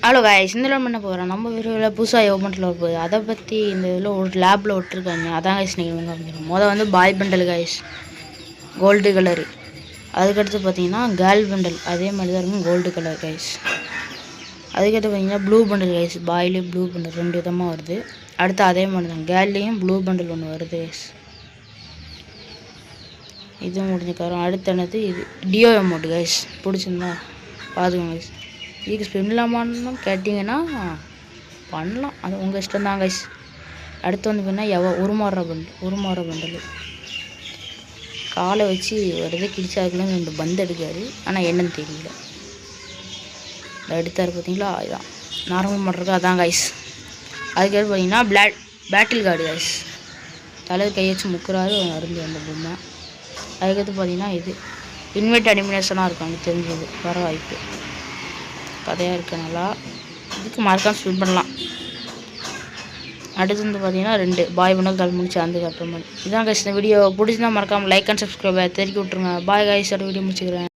Hello guys, இந்த பண்ண போகிறோம். நம்ம வீடியோவில் புதுசாக யோமெண்ட்டில் போகுது, அதை பற்றி இந்த இதில் ஒரு லேபில் விட்டுருக்காங்க. அதான் காய்ஸ் நீங்கள் காமிக்கிறோம். வந்து பாய் பண்டல் காய்ஸ், கோல்டு கலரு. அதுக்கடுத்து பார்த்தீங்கன்னா கேர்ள் பண்டல், அதே மாதிரி தான் இருக்கும், கோல்டு கலர் காய்ஸ். அதுக்கடுத்து பார்த்தீங்கன்னா ப்ளூ பண்டல் காய்ஸ், பாய்லேயும் ப்ளூ பண்டல் 2 விதமாக வருது. அடுத்து அதே மாதிரி தான் கேர்ள்லேயும் ப்ளூ பண்டல் ஒன்று வருது காய்ஸ். இது முடிஞ்சுக்காரம். அடுத்தானது இது டியோ அமௌண்ட் காய்ஸ். பிடிச்சிருந்தா பார்த்துக்கோங்க காய்ஸ். இதுக்கு ஸ்பின்லாமான்னு கேட்டிங்கன்னா பண்ணலாம், அது உங்கள் இஷ்டம் தான் கைஸ். அடுத்து வந்து பார்த்தீங்கன்னா உருமாறுற பண்டல் காலை வச்சு வருது, கிடிச்சாருக்குன்னு 2 பந்து எடுக்காரு, ஆனால் என்னன்னு தெரியல. எடுத்தார் பார்த்தீங்களா, அதுதான் நார்மல் மாட்டுருக்கு, அதான் கைஸ். அதுக்கடுத்து பார்த்தீங்கன்னா பேட்டில் கார்டு கைஸ், தலைவர் கை வச்சு முக்குறாரு அருந்து அந்த பொம்மை. அதுக்கடுத்து பார்த்தீங்கன்னா இது இன்வெர்ட் அனிமினேஷனாக இருக்கும், எனக்கு தெரிஞ்சது வர வாய்ப்பு கதையாக இருக்குது நல்லா. இதுக்கு மறக்காம ஸ்பின் பண்ணலாம். அடுத்து வந்து பார்த்தீங்கன்னா 2 பாய் பண்ண கால் முடிச்சு அந்த அப்புறம் இதான் கைஸ். இந்த வீடியோ பிடிச்சிருந்தா மறக்காமல் லைக் அண்ட் சப்ஸ்கிரைப் தெரிவிக்க விட்ருங்க. பாய் கைஸ், வீடியோ முடிச்சுக்கிறேன்.